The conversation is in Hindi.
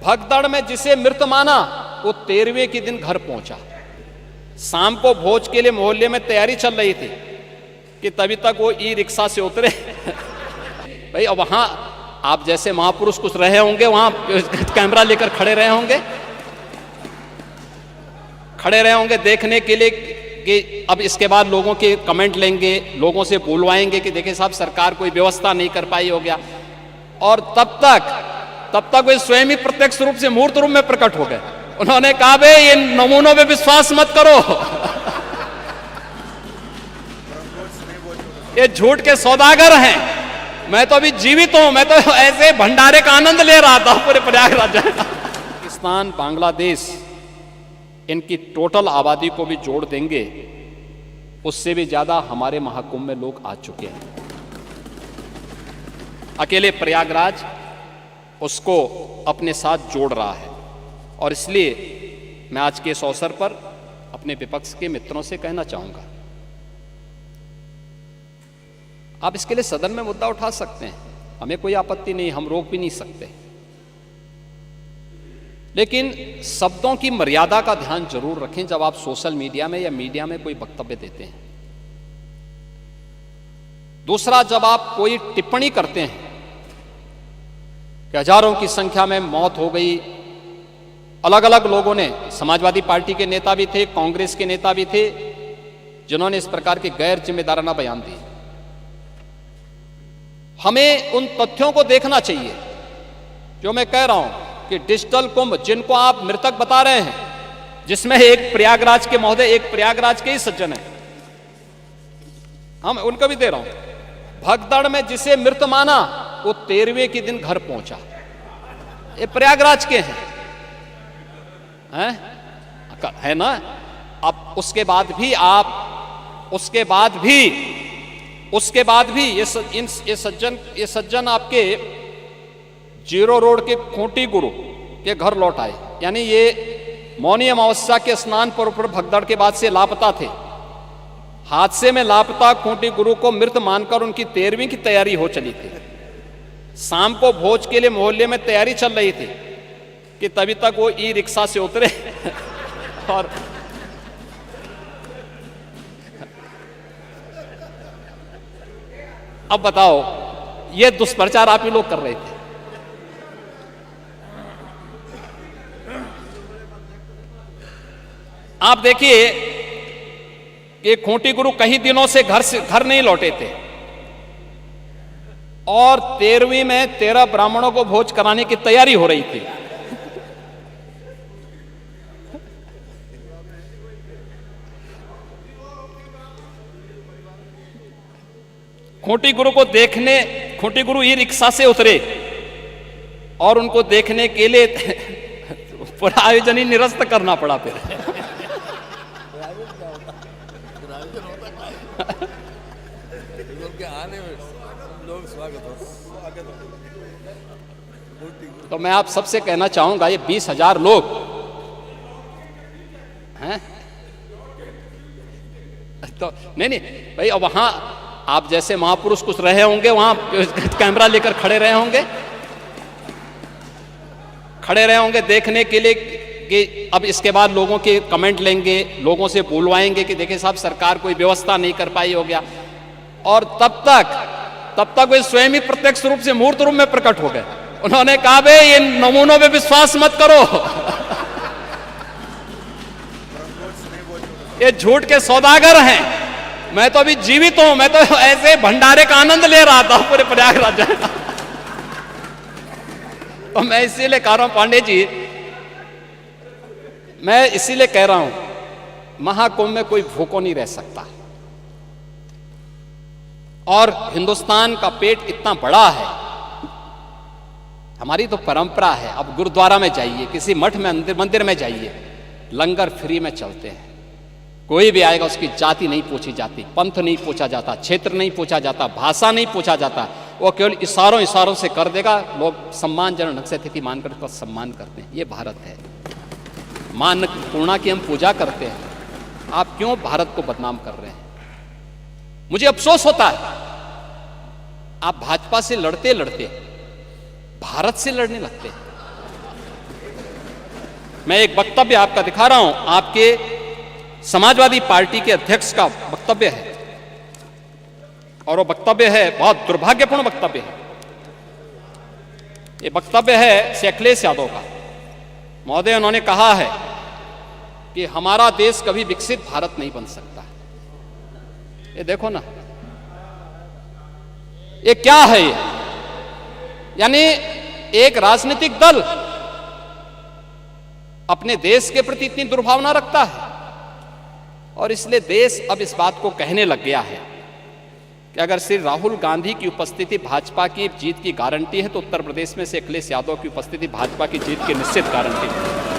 भगदड़ में जिसे मृत माना वो 13वें के दिन घर पहुंचा। शाम को भोज के लिए मोहल्ले में तैयारी चल रही थी कि तभी तक वो ई रिक्शा से उतरे। भाई अब वहां आप जैसे महापुरुष कुछ रहे होंगे, वहां कैमरा लेकर खड़े रहे होंगे देखने के लिए कि अब इसके बाद लोगों के कमेंट लेंगे, लोगों से बुलवाएंगे कि देखिए साहब सरकार कोई व्यवस्था नहीं कर पाई हो गया। और तब तक वे स्वयं ही प्रत्यक्ष रूप से मूर्त रूप में प्रकट हो गए। उन्होंने कहा बे ये नमूनों पे विश्वास मत करो, ये झूठ के सौदागर हैं। मैं तो अभी जीवित हूं, मैं तो ऐसे भंडारे का आनंद ले रहा था पूरे प्रयागराज। पाकिस्तान, बांग्लादेश, इनकी टोटल आबादी को भी जोड़ देंगे, उससे भी ज्यादा हमारे महाकुंभ में लोग आ चुके हैं। अकेले प्रयागराज उसको अपने साथ जोड़ रहा है। और इसलिए मैं आज के इस अवसर पर अपने विपक्ष के मित्रों से कहना चाहूंगा, आप इसके लिए सदन में मुद्दा उठा सकते हैं, हमें कोई आपत्ति नहीं, हम रोक भी नहीं सकते, लेकिन शब्दों की मर्यादा का ध्यान जरूर रखें जब आप सोशल मीडिया में या मीडिया में कोई वक्तव्य देते हैं। दूसरा, जब आप कोई टिप्पणी करते हैं कि हजारों की संख्या में मौत हो गई, अलग अलग लोगों ने, समाजवादी पार्टी के नेता भी थे, कांग्रेस के नेता भी थे, जिन्होंने इस प्रकार के गैर जिम्मेदाराना बयान दिए। हमें उन तथ्यों को देखना चाहिए जो मैं कह रहा हूं कि डिजिटल कुंभ जिनको आप मृतक बता रहे हैं, जिसमें एक प्रयागराज के महोदय, एक प्रयागराज के ही सज्जन हैं, हम उनको भी दे रहा हूं, भगदड़ में जिसे मृत माना वो 13वें के दिन घर पहुंचा। ये प्रयागराज के हैं, है ना। अब उसके बाद भी ये सज्जन आपके जीरो रोड के खूंटी गुरु के घर लौट आए। यानी ये मौनी अमावस्या के स्नान पर्व पर भगदड़ के बाद से लापता थे। हादसे में लापता खूंटी गुरु को मृत मानकर उनकी 13वीं की तैयारी हो चली थी। शाम को भोज के लिए मोहल्ले में तैयारी चल रही थी कि तभी तक वो ई रिक्शा से उतरे और अब बताओ, ये दुष्प्रचार आप ही लोग कर रहे थे। आप देखिए कि खूंटी गुरु कई दिनों से घर नहीं लौटे थे और 13वीं में 13 ब्राह्मणों को भोज कराने की तैयारी हो रही थी। खूंटी गुरु ई रिक्शा से उतरे और उनको देखने के लिए पूरा आयोजन ही निरस्त करना पड़ा। फिर तो मैं आप सबसे कहना चाहूंगा, ये 20,000 लोग हैं तो नहीं भाई, अब वहां आप जैसे महापुरुष कुछ रहे होंगे, वहां कैमरा लेकर खड़े रहे होंगे देखने के लिए कि अब इसके बाद लोगों के कमेंट लेंगे, लोगों से बुलवाएंगे कि देखिए साहब सरकार कोई व्यवस्था नहीं कर पाई हो गया। और तब तक वे स्वयं ही प्रत्यक्ष रूप से मूर्त रूप में प्रकट हो गए। उन्होंने कहा बे ये नमूनों पे विश्वास मत करो, ये झूठ के सौदागर हैं। मैं तो अभी जीवित हूं, मैं तो ऐसे भंडारे का आनंद ले रहा था पूरे प्रयागराज। तो मैं इसीलिए कह रहा हूं पांडे जी, मैं इसीलिए कह रहा हूं महाकुंभ में कोई भूखा नहीं रह सकता। और हिंदुस्तान का पेट इतना बड़ा है, हमारी तो परंपरा है। अब गुरुद्वारा में जाइए, किसी मठ में मंदिर में जाइए, लंगर फ्री में चलते हैं। कोई भी आएगा उसकी जाति नहीं पूछी जाती, पंथ नहीं पूछा जाता, क्षेत्र नहीं पूछा जाता, भाषा नहीं पूछा जाता। वो केवल इशारों से कर देगा। लोग सम्मानजनक ढंग से अतिथि मानकर उसका सम्मान करते हैं। ये भारत है। मान पूर्णा की हम पूजा करते हैं। आप क्यों भारत को बदनाम कर रहे हैं? मुझे अफसोस होता है, आप भाजपा से लड़ते लड़ते भारत से लड़ने लगते हैं। मैं एक वक्तव्य आपका दिखा रहा हूं, आपके समाजवादी पार्टी के अध्यक्ष का वक्तव्य है, और वो वक्तव्य है बहुत दुर्भाग्यपूर्ण वक्तव्य है। ये वक्तव्य है श्री अखिलेश यादव का। महोदय, उन्होंने कहा है कि हमारा देश कभी विकसित भारत नहीं बन सकता। ये देखो ना, ये क्या है? ये यानी एक राजनीतिक दल अपने देश के प्रति इतनी दुर्भावना रखता है, और इसलिए देश अब इस बात को कहने लग गया है कि अगर श्री राहुल गांधी की उपस्थिति भाजपा की जीत की गारंटी है, तो उत्तर प्रदेश में से अखिलेश यादव की उपस्थिति भाजपा की जीत की निश्चित गारंटी है।